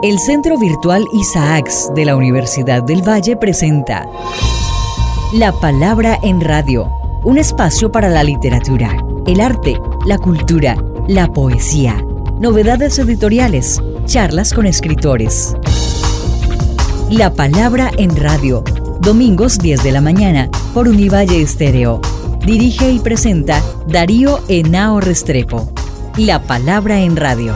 El Centro Virtual Isaacs de la Universidad del Valle presenta La Palabra en Radio, un espacio para la literatura, el arte, la cultura, la poesía, novedades editoriales, charlas con escritores. La Palabra en Radio, domingos 10 de la mañana por Univalle Estéreo. Dirige y presenta Darío Henao Restrepo. La Palabra en Radio.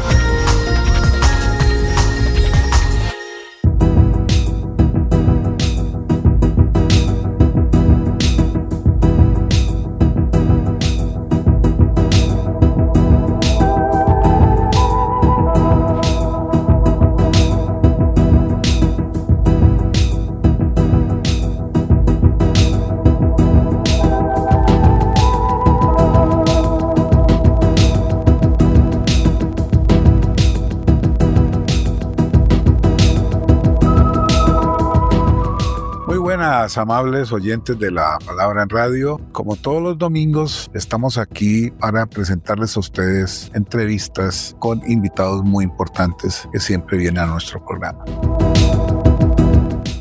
Amables oyentes de La Palabra en Radio, como todos los domingos estamos aquí para presentarles a ustedes entrevistas con invitados muy importantes que siempre vienen a nuestro programa.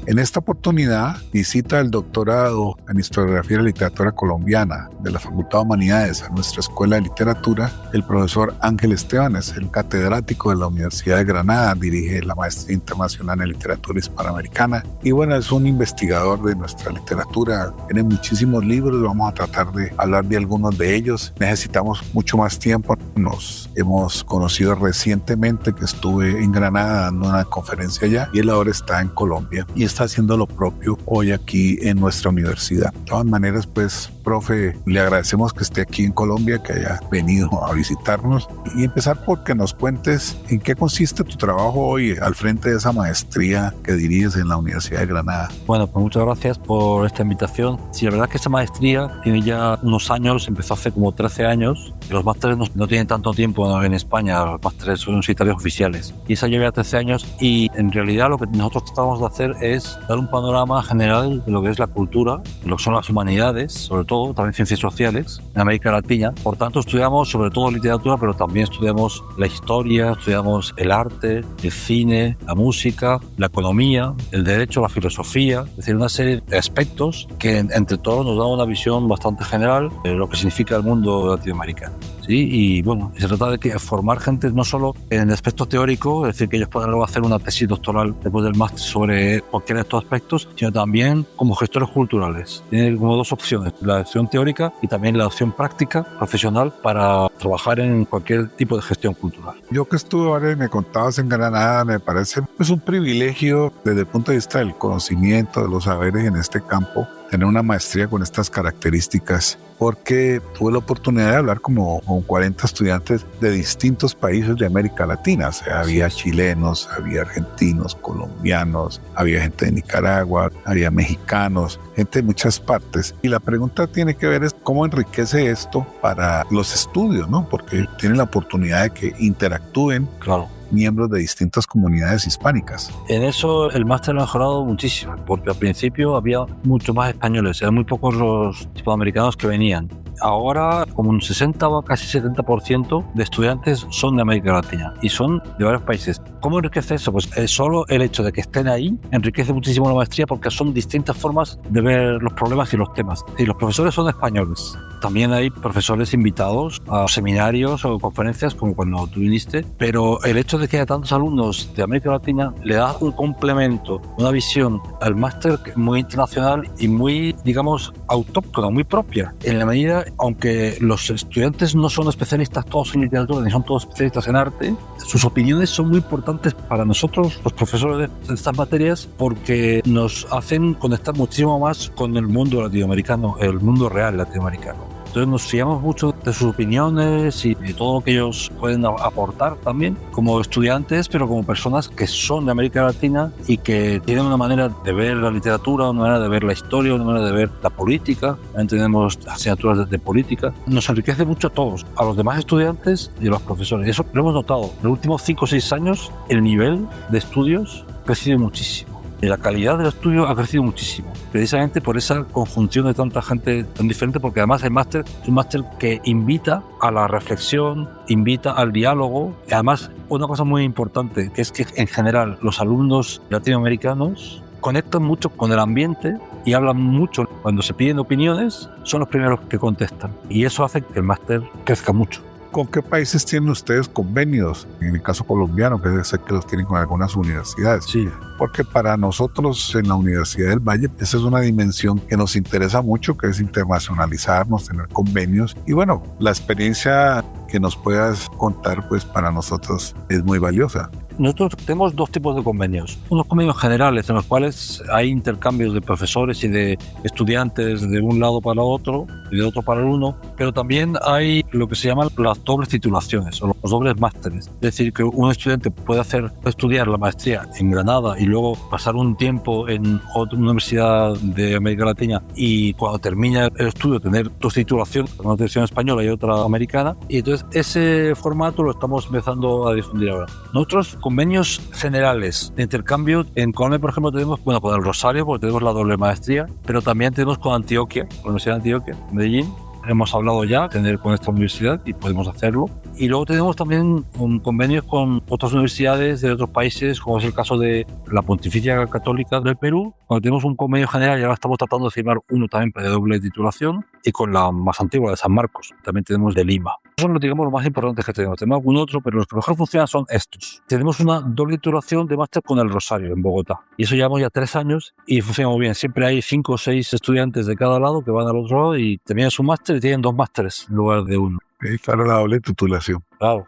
En esta oportunidad visita el doctorado en Historiografía y Literatura Colombiana de la Facultad de Humanidades a nuestra Escuela de Literatura el profesor Ángel Estebanes, el catedrático de la Universidad de Granada, dirige la Maestría Internacional en Literatura Hispanoamericana y bueno, es un investigador de nuestra literatura, tiene muchísimos libros, vamos a tratar de hablar de algunos de ellos, necesitamos mucho más tiempo, nos hemos conocido recientemente que estuve en Granada dando una conferencia allá y él ahora está en Colombia y está haciendo lo propio hoy aquí en nuestra universidad. De todas maneras, pues, profe, le agradecemos que esté aquí en Colombia, que haya venido a visitarnos y empezar por que nos cuentes en qué consiste tu trabajo hoy al frente de esa maestría que diriges en la Universidad de Granada. Bueno, pues muchas gracias por esta invitación. Sí, la verdad es que esa maestría tiene ya unos años, empezó hace como 13 años. Los másteres no tienen tanto tiempo en España, los másteres son universitarios oficiales. Y esa lleva 13 años y en realidad lo que nosotros tratamos de hacer es dar un panorama general de lo que es la cultura, lo que son las humanidades, sobre todo, también ciencias sociales, en América Latina. Por tanto, estudiamos sobre todo literatura, pero también estudiamos la historia, estudiamos el arte, el cine, la música, la economía, el derecho, la filosofía, es decir, una serie de aspectos que entre todos nos dan una visión bastante general de lo que significa el mundo latinoamericano. ¿Sí? Y bueno, se trata de formar gente no solo en el aspecto teórico, es decir, que ellos puedan luego hacer una tesis doctoral después del máster sobre cualquiera de estos aspectos, sino también como gestores culturales. Tienen como dos opciones, la opción teórica y también la opción práctica, profesional, para trabajar en cualquier tipo de gestión cultural. Yo que estuve ahora y me contabas en Granada, me parece un privilegio desde el punto de vista del conocimiento, de los saberes en este campo, tener una maestría con estas características, porque tuve la oportunidad de hablar como con 40 estudiantes de distintos países de América Latina. O sea, había chilenos, había argentinos, colombianos, había gente de Nicaragua, había mexicanos, gente de muchas partes. Y la pregunta tiene que ver es cómo enriquece esto para los estudios, ¿no? Porque tienen la oportunidad de que interactúen. Claro. Miembros de distintas comunidades hispánicas. En eso el máster ha mejorado muchísimo, porque al principio había mucho más españoles, eran muy pocos los hispanoamericanos que venían. Ahora, como un 60 o casi 70% de estudiantes son de América Latina y son de varios países. ¿Cómo enriquece eso? Pues solo el hecho de que estén ahí enriquece muchísimo la maestría porque son distintas formas de ver los problemas y los temas. Y los profesores son españoles. También hay profesores invitados a seminarios o conferencias como cuando tú viniste, pero el hecho de que haya tantos alumnos de América Latina le da un complemento, una visión al máster muy internacional y muy, digamos, autóctona, muy propia, en la medida, aunque los estudiantes no son especialistas todos en literatura ni son todos especialistas en arte, sus opiniones son muy importantes para nosotros, los profesores de estas materias, porque nos hacen conectar muchísimo más con el mundo latinoamericano, el mundo real latinoamericano. Entonces nos fiamos mucho de sus opiniones y de todo lo que ellos pueden aportar también como estudiantes, pero como personas que son de América Latina y que tienen una manera de ver la literatura, una manera de ver la historia, una manera de ver la política. También tenemos asignaturas de política. Nos enriquece mucho a todos, a los demás estudiantes y a los profesores. Eso lo hemos notado. En los últimos 5 o 6 años el nivel de estudios ha crecido muchísimo. Y la calidad del estudio ha crecido muchísimo, precisamente por esa conjunción de tanta gente tan diferente, porque además el máster es un máster que invita a la reflexión, invita al diálogo. Y además, una cosa muy importante, que es que en general los alumnos latinoamericanos conectan mucho con el ambiente y hablan mucho. Cuando se piden opiniones, son los primeros que contestan. Y eso hace que el máster crezca mucho. ¿Con qué países tienen ustedes convenios? En el caso colombiano, que sé que los tienen con algunas universidades. Sí. Porque para nosotros en la Universidad del Valle, esa es una dimensión que nos interesa mucho, que es internacionalizarnos, tener convenios. Y bueno, la experiencia que nos puedas contar, pues para nosotros es muy valiosa. Nosotros tenemos dos tipos de convenios. Unos convenios generales en los cuales hay intercambios de profesores y de estudiantes de un lado para otro y de otro para el uno, pero también hay lo que se llaman las dobles titulaciones o los dobles másteres. Es decir, que un estudiante puede estudiar la maestría en Granada y luego pasar un tiempo en otra universidad de América Latina y cuando termina el estudio tener dos titulaciones, una titulación española y otra americana. Y entonces ese formato lo estamos empezando a difundir ahora. Nosotros convenios generales de intercambio en Colombia, por ejemplo, tenemos con el Rosario, porque tenemos la doble maestría, pero también tenemos con Antioquia, la Universidad de Antioquia, Medellín. Hemos hablado ya tener con esta universidad y podemos hacerlo. Y luego tenemos también convenios con otras universidades de otros países, como es el caso de la Pontificia Católica del Perú, donde tenemos un convenio general y ahora estamos tratando de firmar uno también de doble titulación, y con la más antigua de San Marcos, también tenemos de Lima. Esos son, digamos, los más importantes que tenemos. Tenemos algún otro, pero los que mejor funcionan son estos. Tenemos una doble titulación de máster con el Rosario en Bogotá. Y eso llevamos ya 3 años y funciona muy bien. Siempre hay 5 o 6 estudiantes de cada lado que van al otro lado y terminan su máster y tienen 2 másteres en lugar de uno. Claro, la doble titulación. Claro.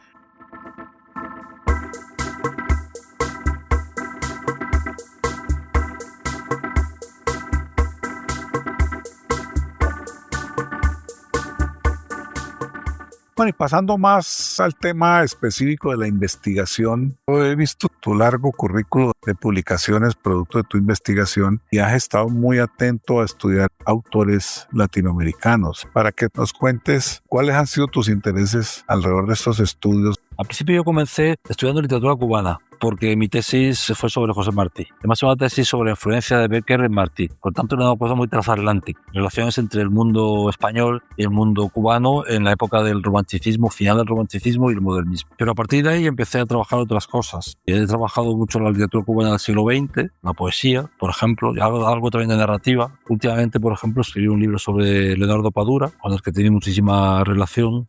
Bueno, y pasando más al tema específico de la investigación, he visto tu largo currículo de publicaciones producto de tu investigación y has estado muy atento a estudiar autores latinoamericanos. Para que nos cuentes cuáles han sido tus intereses alrededor de estos estudios. Al principio yo comencé estudiando literatura cubana, porque mi tesis fue sobre José Martí. Además, una tesis sobre la influencia de Becker en Martí. Por tanto, era una cosa muy transatlántica. Relaciones entre el mundo español y el mundo cubano en la época del romanticismo, final del romanticismo y el modernismo. Pero a partir de ahí empecé a trabajar otras cosas. He trabajado mucho en la literatura cubana del siglo XX, la poesía, por ejemplo, y algo también de narrativa. Últimamente, por ejemplo, escribí un libro sobre Leonardo Padura, con el que tenía muchísima relación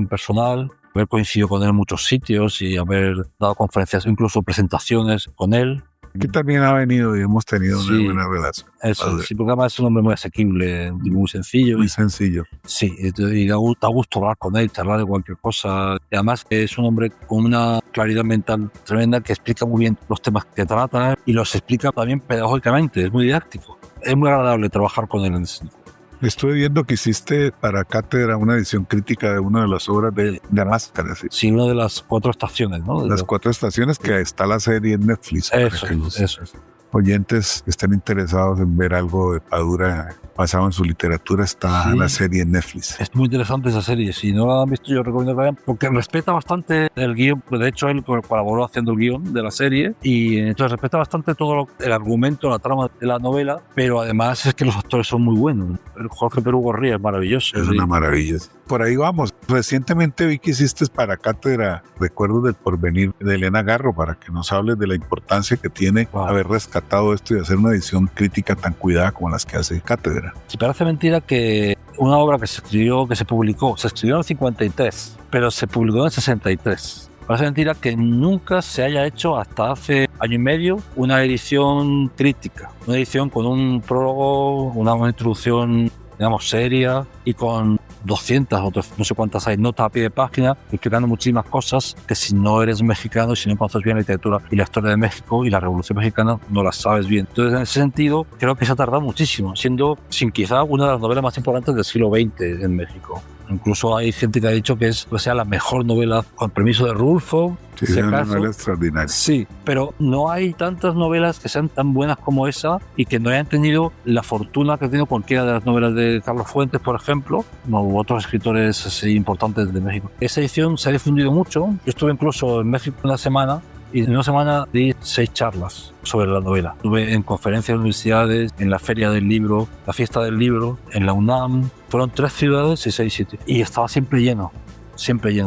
personal, haber coincidido con él en muchos sitios y haber dado conferencias, incluso presentaciones con él. Aquí también ha venido y hemos tenido una buena relación. Eso, sí, porque además es un hombre muy asequible, muy sencillo. Muy sencillo. Sí, y da gusto hablar con él, charlar de cualquier cosa. Y además es un hombre con una claridad mental tremenda que explica muy bien los temas que trata y los explica también pedagógicamente, es muy didáctico. Es muy agradable trabajar con él en ese sentido. Estuve viendo que hiciste para cátedra una edición crítica de una de las obras de Máscara. Sí, una de las 4 estaciones, ¿no? Las 4 estaciones, que está la serie en Netflix. Eso es. Oyentes que estén interesados en ver algo de Padura basado en su literatura, está la serie en Netflix. Es muy interesante esa serie. Si no la han visto, yo recomiendo que la vean, porque respeta bastante el guión. De hecho, él colaboró haciendo el guión de la serie y entonces respeta bastante todo el argumento, la trama de la novela, pero además es que los actores son muy buenos. El Jorge Perú Gorría es maravilloso. Es una maravilla. Por ahí vamos. Recientemente vi que hiciste para cátedra Recuerdos del Porvenir de Elena Garro, para que nos hables de la importancia que tiene haber rescatado esto y hacer una edición crítica tan cuidada como las que hace cátedra. Si parece mentira que una obra que se escribió en el 53, pero se publicó en el 63. Parece mentira que nunca se haya hecho hasta hace año y medio una edición crítica, una edición con un prólogo, una introducción, digamos, seria y con 200 o no sé cuántas hay notas a pie de página explicando muchísimas cosas que si no eres mexicano y si no conoces bien la literatura y la historia de México y la Revolución Mexicana no las sabes bien. Entonces, en ese sentido, creo que se ha tardado muchísimo, siendo sin quizá una de las novelas más importantes del siglo XX en México. Incluso hay gente que ha dicho que sea la mejor novela, con permiso de Rulfo. Sí, es una novela extraordinaria. Sí, pero no hay tantas novelas que sean tan buenas como esa y que no hayan tenido la fortuna que ha tenido cualquiera de las novelas de Carlos Fuentes, por ejemplo, u otros escritores así importantes de México. Esa edición se ha difundido mucho. Yo estuve incluso en México una semana Y en una semana di 6 charlas sobre la novela. Estuve en conferencias en universidades, en la Feria del Libro, la Fiesta del Libro, en la UNAM. Fueron 3 ciudades y 6 sitios. Y estaba siempre lleno,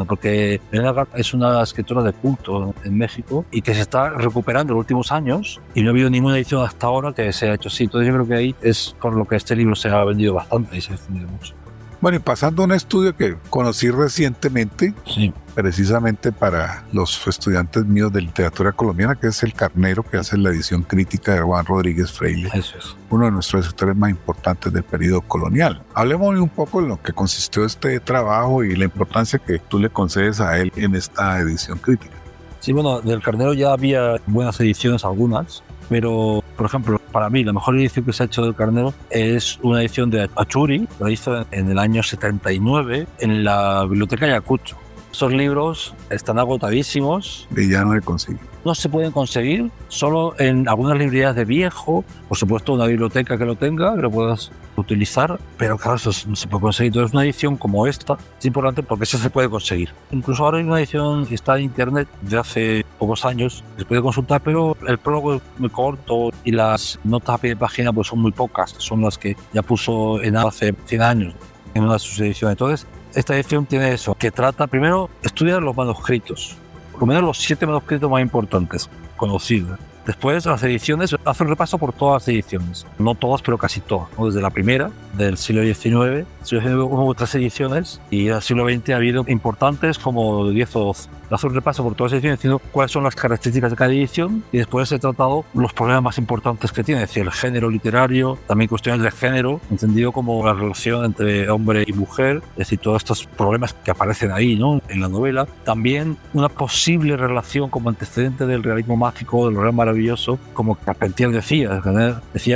porque Elena Garza es una escritora de culto en México y que se está recuperando en los últimos años y no ha habido ninguna edición hasta ahora que se ha hecho así. Entonces yo creo que ahí es por lo que este libro se ha vendido bastante y se ha difundido mucho. Bueno, y pasando a un estudio que conocí recientemente, Sí. precisamente para los estudiantes míos de literatura colombiana, que es El Carnero, que hace la edición crítica de Juan Rodríguez Freile, Eso es. uno de nuestros escritores más importantes del periodo colonial. Hablemos hoy un poco de lo que consistió este trabajo y la importancia que tú le concedes a él en esta edición crítica. Sí, bueno, del Carnero ya había buenas ediciones, algunas, pero, por ejemplo, para mí la mejor edición que se ha hecho del Carnero es una edición de Achuri, la hizo en el año 79 en la Biblioteca Ayacucho. Esos libros están agotadísimos. Y ya no se consigue. No se pueden conseguir, solo en algunas librerías de viejo, por supuesto una biblioteca que lo tenga, que lo puedas utilizar, pero claro, eso no se puede conseguir. Entonces una edición como esta es importante porque eso se puede conseguir. Incluso ahora hay una edición que está en internet de hace pocos años, se puede consultar, pero el prólogo es muy corto y las notas a pie de página pues son muy pocas, son las que ya puso en hace 100 años en una de sus ediciones. Entonces esta edición tiene eso, que trata primero, estudia los manuscritos, por lo menos los 7 manuscritos más importantes, conocidos. Después, las ediciones, hace un repaso por todas las ediciones. No todas, pero casi todas, ¿no? Desde la primera, del siglo XIX. Hubo 3 ediciones y del siglo XX ha habido importantes como 10 o 12. Hace un repaso por todas las ediciones diciendo cuáles son las características de cada edición y después he tratado los problemas más importantes que tiene, es decir, el género literario, también cuestiones de género, entendido como la relación entre hombre y mujer, es decir, todos estos problemas que aparecen ahí, ¿no?, en la novela. También una posible relación como antecedente del realismo mágico, del real maravilloso, como Carpentier decía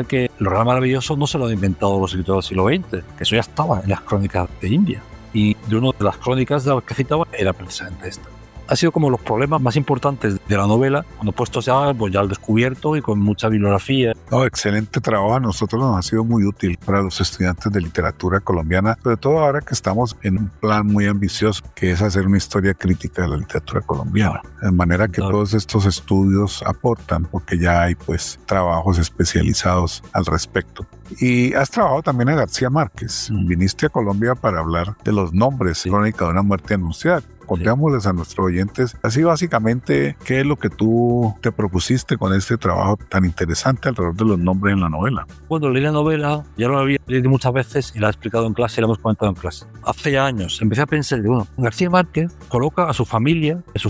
que el real maravilloso no se lo han inventado los escritores del siglo XX, que eso ya estaba en las crónicas de India. Y de una de las crónicas de las que citaba era precisamente esta. Ha sido como los problemas más importantes de la novela, cuando puestos ya, pues ya al descubierto y con mucha bibliografía. No, excelente trabajo. A nosotros nos ha sido muy útil para los estudiantes de literatura colombiana, sobre todo ahora que estamos en un plan muy ambicioso, que es hacer una historia crítica de la literatura colombiana. De manera que todos estos estudios aportan, porque ya hay pues trabajos especializados al respecto. Y has trabajado también a García Márquez. Viniste a Colombia para hablar de los nombres, crónica de una muerte anunciada. Contémosles a nuestros oyentes, así básicamente, ¿qué es lo que tú te propusiste con este trabajo tan interesante alrededor de los nombres en la novela? Cuando leí la novela, ya lo había leído muchas veces y la he explicado en clase y la hemos comentado en clase. Hace ya años empecé a pensar, bueno, García Márquez coloca a su familia, es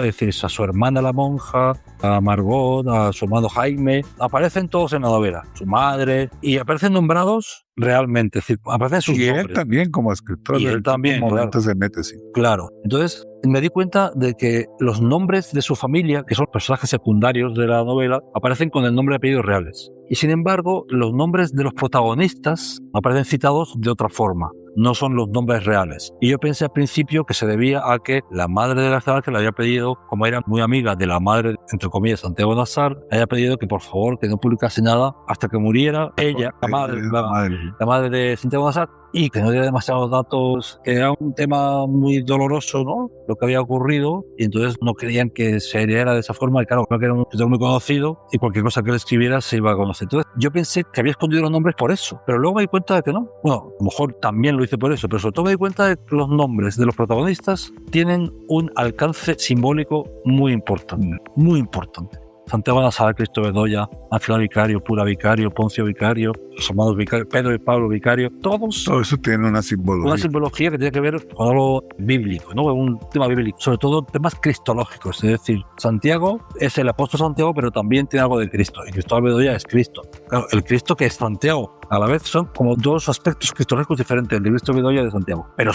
decir, a su hermana la monja, a Margot, a su hermano Jaime, aparecen todos en la novela, su madre, y aparecen nombrados realmente, es decir, aparecen sus nombres. Y él también como escritor. Y él también, claro. Se mete, sí. Claro. Entonces me di cuenta de que los nombres de su familia, que son personajes secundarios de la novela, aparecen con el nombre y apellidos reales. Y sin embargo, los nombres de los protagonistas aparecen citados de otra forma. No son los nombres reales. Y yo pensé al principio que se debía a que la madre de García Márquez le había pedido, como era muy amiga de la madre, entre comillas, Santiago Nazar, le había pedido que por favor que no publicase nada hasta que muriera ella, la madre de Santiago Nazar, y que no diera demasiados datos, que era un tema muy doloroso, ¿no?, lo que había ocurrido, y entonces no querían que se heredara de esa forma, y claro, creo que era un escritor muy conocido, y cualquier cosa que él escribiera se iba a conocer. Entonces yo pensé que había escondido los nombres por eso, pero luego me di cuenta de que no. Bueno, a lo mejor también lo hice por eso, pero sobre todo me di cuenta de que los nombres de los protagonistas tienen un alcance simbólico muy importante, muy importante. Santiago Nazar, Cristo Bedoya, Ángela Vicario, Pura Vicario, Poncio Vicario, los hermanos Vicario, Pedro y Pablo Vicario, todo eso tiene una simbología. Una simbología que tiene que ver con algo bíblico, ¿no? Un tema bíblico, sobre todo temas cristológicos, es decir, Santiago es el apóstol Santiago, pero también tiene algo de Cristo, y Cristóbal Bedoya es Cristo. Claro, el Cristo que es Santiago, a la vez son como dos aspectos cristológicos diferentes, el de Cristo Bedoya y de Santiago, pero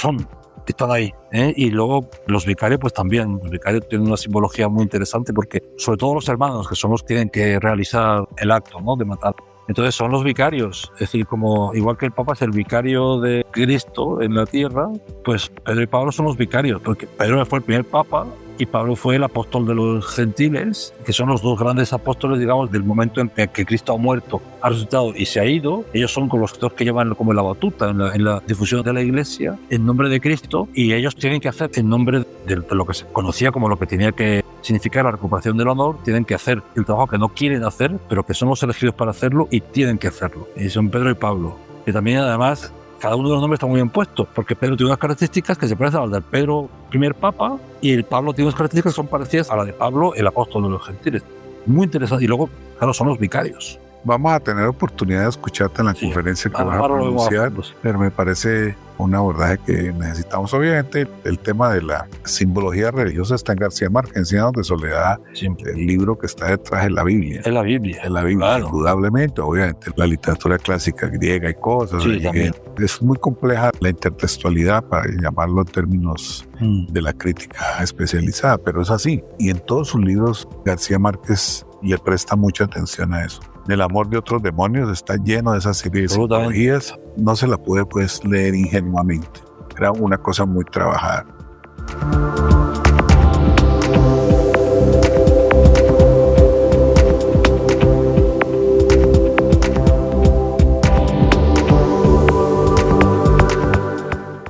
están ahí, ¿eh? Y luego los vicarios, pues también, los vicarios tienen una simbología muy interesante porque, sobre todo los hermanos, que son los que tienen que realizar el acto, ¿no?, de matar. Entonces son los vicarios, es decir, como igual que el Papa es el vicario de Cristo en la tierra, pues Pedro y Pablo son los vicarios, porque Pedro fue el primer Papa y Pablo fue el apóstol de los gentiles, que son los dos grandes apóstoles, digamos, del momento en que Cristo ha muerto, ha resucitado y se ha ido. Ellos son como los dos que llevan como la batuta en la difusión de la Iglesia en nombre de Cristo, y ellos tienen que hacer en nombre de lo que se conocía como lo que tenía que significa la recuperación del honor, tienen que hacer el trabajo que no quieren hacer, pero que son los elegidos para hacerlo y tienen que hacerlo. Y son Pedro y Pablo. Y también, además, cada uno de los nombres está muy bien puesto, porque Pedro tiene unas características que se parecen a las del Pedro, primer papa, y el Pablo tiene unas características que son parecidas a las de Pablo, el apóstol de los gentiles. Muy interesante. Y luego, claro, son los vicarios. Vamos a tener oportunidad de escucharte en la conferencia que vas a pronunciar, pero me parece un abordaje que necesitamos. Obviamente, el tema de la simbología religiosa está en García Márquez, Encierros de Soledad, siempre. El libro que está detrás de la Biblia. Es la Biblia. Es la Biblia, claro. Indudablemente. Obviamente, la literatura clásica griega y cosas. Sí, también. Es muy compleja la intertextualidad, para llamarlo en términos de la crítica especializada, pero es así. Y en todos sus libros, García Márquez le presta mucha atención a eso. El amor de otros demonios está lleno de esa serie de simbologías. No se la puede pues leer ingenuamente. Era una cosa muy trabajada.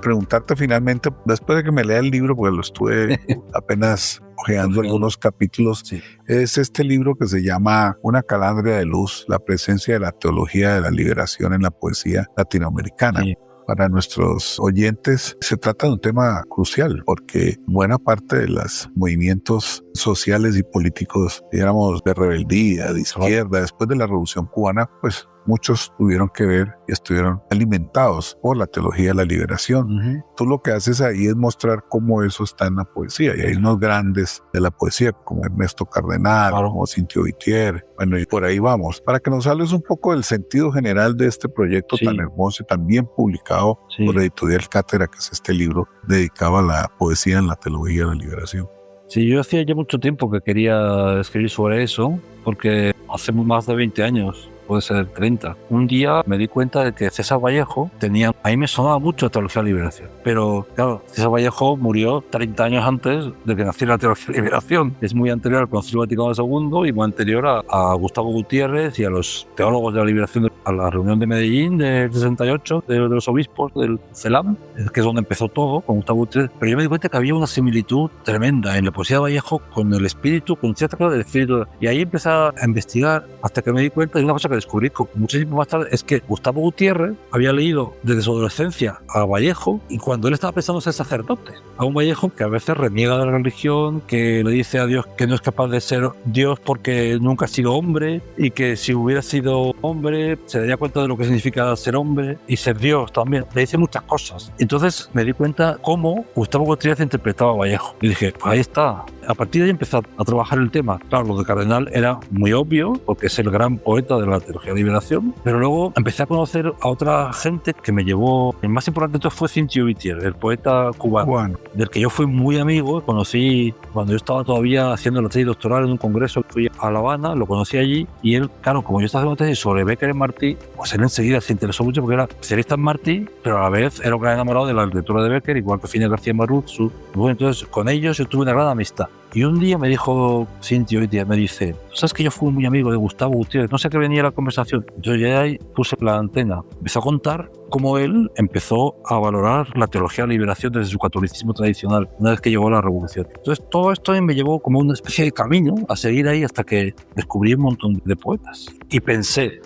Preguntarte finalmente, después de que me lea el libro, porque lo estuve apenas ojeando algunos capítulos, sí. Es este libro que se llama Una calandria de luz, la presencia de la teología de la liberación en la poesía latinoamericana. Sí. Para nuestros oyentes se trata de un tema crucial, porque buena parte de los movimientos sociales y políticos, digamos, de rebeldía, de izquierda, después de la Revolución Cubana, pues muchos tuvieron que ver y estuvieron alimentados por la teología de la liberación. Tú lo que haces ahí es mostrar cómo eso está en la poesía, y hay unos grandes de la poesía como Ernesto Cardenal, como Cintio Vitier, bueno, y por ahí vamos, para que nos hables un poco del sentido general de este proyecto tan hermoso y tan bien publicado por Editorial Cátedra, que es este libro dedicado a la poesía en la teología de la liberación. Sí, yo hacía ya mucho tiempo que quería escribir sobre eso, porque hace más de 20 años, puede ser 30. Un día me di cuenta de que César Vallejo tenía... A mí me sonaba mucho la teología de la liberación. Pero, claro, César Vallejo murió 30 años antes de que naciera la teología de la liberación. Es muy anterior al Concilio Vaticano II y muy anterior a Gustavo Gutiérrez y a los teólogos de la liberación, a la reunión de Medellín del 68, de los obispos del CELAM, que es donde empezó todo, con Gustavo Gutiérrez. Pero yo me di cuenta que había una similitud tremenda en la poesía de Vallejo con el espíritu, con cierta cosa del espíritu. Y ahí empecé a investigar hasta que me di cuenta de una cosa que descubrí mucho tiempo más tarde, es que Gustavo Gutiérrez había leído desde su adolescencia a Vallejo, y cuando él estaba pensando en ser sacerdote, a un Vallejo que a veces reniega de la religión, que le dice a Dios que no es capaz de ser Dios porque nunca ha sido hombre, y que si hubiera sido hombre se daría cuenta de lo que significa ser hombre y ser Dios también. Le dice muchas cosas. Entonces me di cuenta cómo Gustavo Gutiérrez interpretaba a Vallejo y dije, pues ahí está. A partir de ahí empecé a trabajar el tema. Claro, lo de Cardenal era muy obvio porque es el gran poeta de la teología de liberación, pero luego empecé a conocer a otra gente que me llevó. El más importante de todos fue Cintio Vitier, el poeta cubano, del que yo fui muy amigo. Conocí cuando yo estaba todavía haciendo la tesis doctoral en un congreso, fui a La Habana, lo conocí allí, y él, claro, como yo estaba haciendo una tesis sobre Bécquer en Martí, pues él enseguida se interesó mucho porque era especialista en Martí, pero a la vez era un gran enamorado de la literatura de Bécquer, igual que Fines García Maruzzu. Bueno, entonces con ellos yo tuve una gran amistad. Y un día me dijo Cintio Vitier, me dice, ¿sabes que yo fui muy amigo de Gustavo Gutiérrez? No sé qué venía la conversación. Entonces ya ahí puse la antena. Empezó a contar cómo él empezó a valorar la teología de la liberación desde su catolicismo tradicional, una vez que llegó la revolución. Entonces todo esto me llevó como una especie de camino a seguir ahí hasta que descubrí un montón de poetas. Y pensé,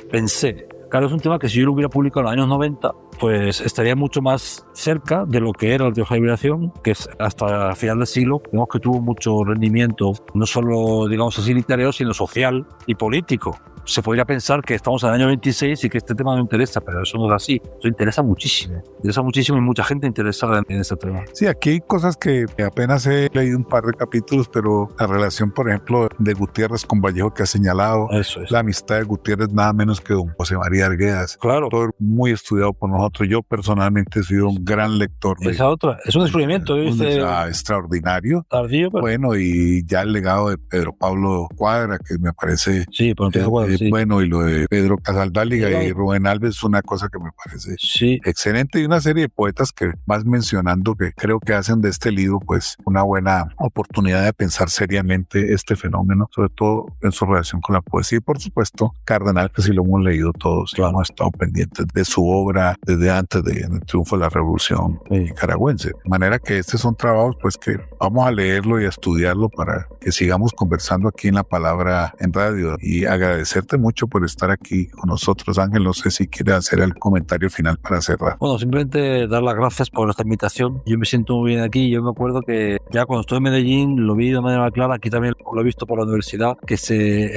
claro, es un tema que si yo lo hubiera publicado en los años 90, pues estaría mucho más cerca de lo que era la teología de la liberación, que es hasta el final del siglo, digamos que tuvo mucho rendimiento, no solo, digamos así, literario, sino social y político. Se podría pensar que estamos en el año 26 y que este tema no interesa, pero eso no es así. Eso interesa muchísimo y mucha gente interesada en ese tema. Sí, aquí hay cosas que apenas he leído un par de capítulos, pero la relación, por ejemplo, de Gutiérrez con Vallejo que ha señalado, eso es. La amistad de Gutiérrez nada menos que don José María Arguedas. Claro. Todo muy estudiado por nosotros. Yo personalmente he sido un gran lector. Esa otra, es un descubrimiento. Extraordinario. Tardío, pero... Bueno, y ya el legado de Pedro Pablo Cuadra, que me parece... Sí, pero Pedro Cuadra Sí. Bueno, y lo de Pedro Casaldáliga y Rubén Alves es una cosa que me parece excelente, y una serie de poetas que vas mencionando que creo que hacen de este libro pues una buena oportunidad de pensar seriamente este fenómeno, sobre todo en su relación con la poesía. Y por supuesto Cardenal, que sí lo hemos leído todos, hemos estado pendientes de su obra desde antes del triunfo de la Revolución nicaragüense, de manera que estos son trabajos pues que vamos a leerlo y a estudiarlo para que sigamos conversando aquí en La Palabra en Radio. Y agradecerte mucho por estar aquí con nosotros, Ángel. No sé si quieres hacer el comentario final para cerrar. Bueno, simplemente dar las gracias por esta invitación. Yo me siento muy bien aquí. Yo me acuerdo que ya cuando estuve en Medellín lo vi de manera clara, aquí también lo he visto por la universidad, que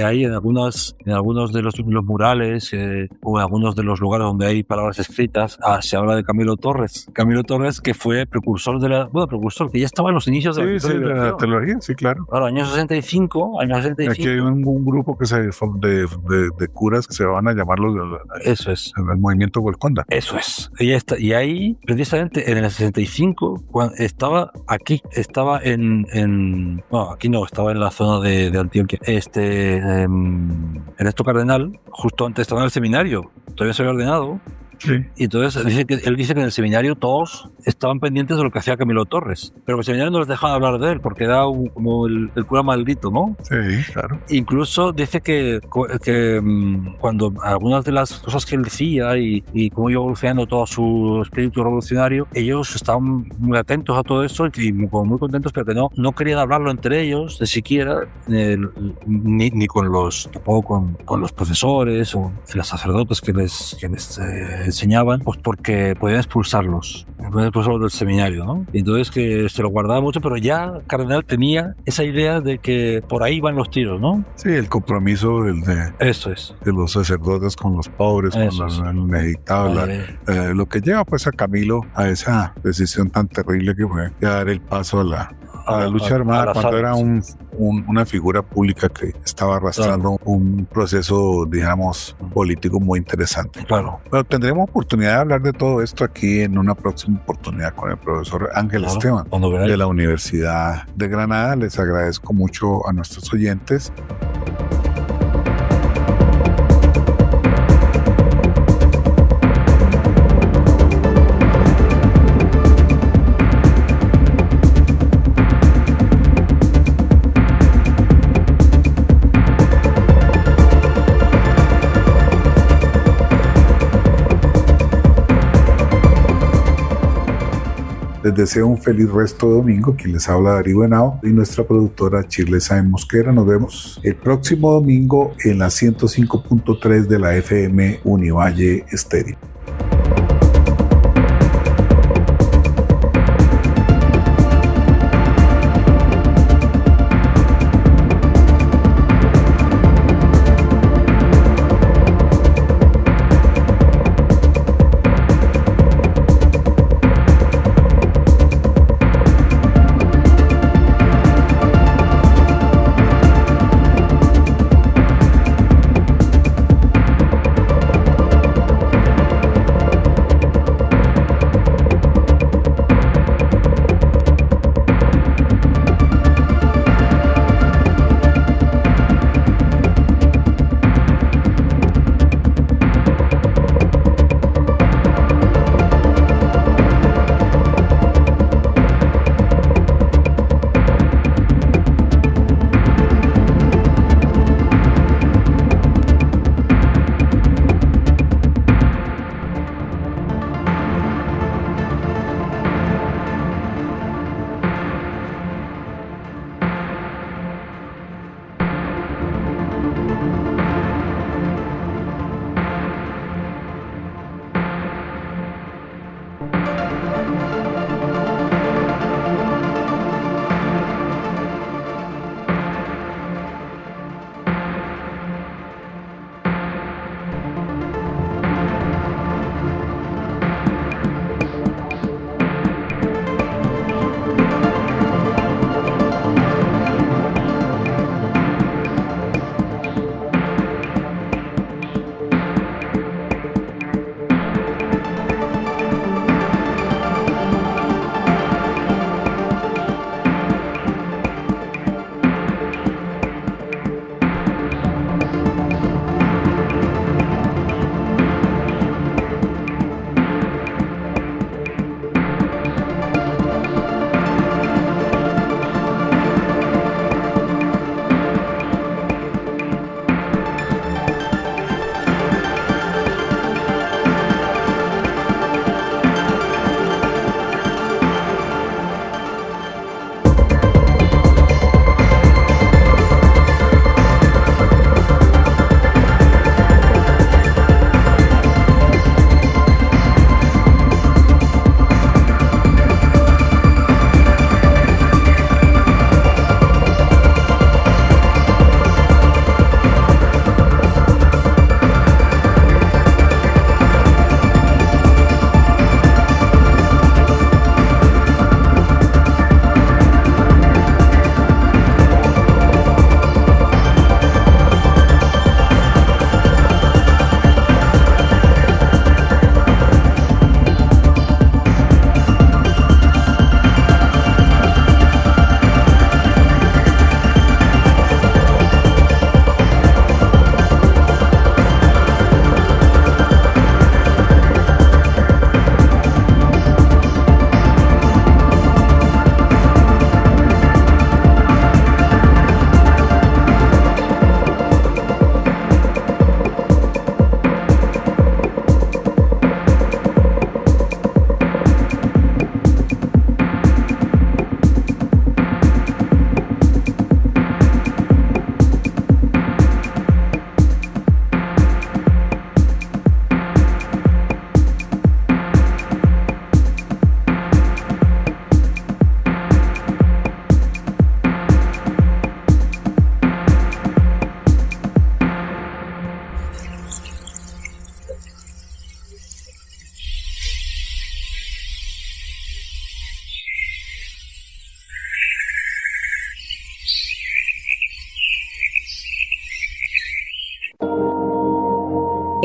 ahí en algunos de los murales o en algunos de los lugares donde hay palabras escritas, se habla de Camilo Torres. Camilo Torres, que fue precursor que ya estaba en los inicios de la teología, sí, claro. Ahora, años 65. Aquí hay un grupo de curas que se van a llamar el movimiento Golconda. Eso es. Y ahí, precisamente en el 65, cuando estaba estaba en la zona de Antioquia. Ernesto Cardenal, justo antes estaba en el seminario, todavía se había ordenado. Sí. Y entonces él dice que en el seminario todos estaban pendientes de lo que hacía Camilo Torres, pero que el seminario no les dejaba hablar de él porque era como el cura maldito, ¿no? Sí, claro. Incluso dice que cuando algunas de las cosas que él decía y cómo iba evolucionando todo su espíritu revolucionario, ellos estaban muy atentos a todo eso y muy contentos, pero que no querían hablarlo entre ellos, ni siquiera, ni con los profesores o los sacerdotes que les enseñaban, pues porque podían expulsarlos del seminario, ¿no? Y entonces que se lo guardaba mucho, pero ya Cardenal tenía esa idea de que por ahí van los tiros, ¿no? Sí, el compromiso Eso es. De los sacerdotes con los pobres, con los necesitados, lo que lleva pues a Camilo a esa decisión tan terrible que fue de dar el paso a la lucha armada cuando era una figura pública que estaba arrastrando un proceso, digamos, político muy interesante. Claro. Pero tendremos oportunidad de hablar de todo esto aquí en una próxima oportunidad con el profesor Ángel Esteban de la Universidad de Granada. Les agradezco mucho a nuestros oyentes. Les deseo un feliz resto de domingo. Quien les habla, Darío Henao, y nuestra productora Shirley Sáenz Mosquera. Nos vemos el próximo domingo en la 105.3 de la FM Univalle Estéreo.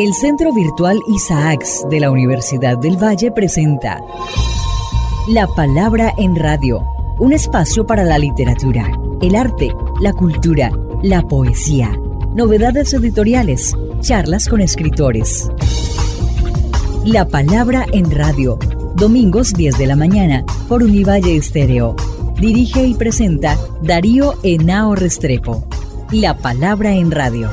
El Centro Virtual Isaacs de la Universidad del Valle presenta La Palabra en Radio, un espacio para la literatura, el arte, la cultura, la poesía, novedades editoriales, charlas con escritores. La Palabra en Radio, domingos 10 de la mañana por Univalle Estéreo. Dirige y presenta Darío Henao Restrepo. La Palabra en Radio.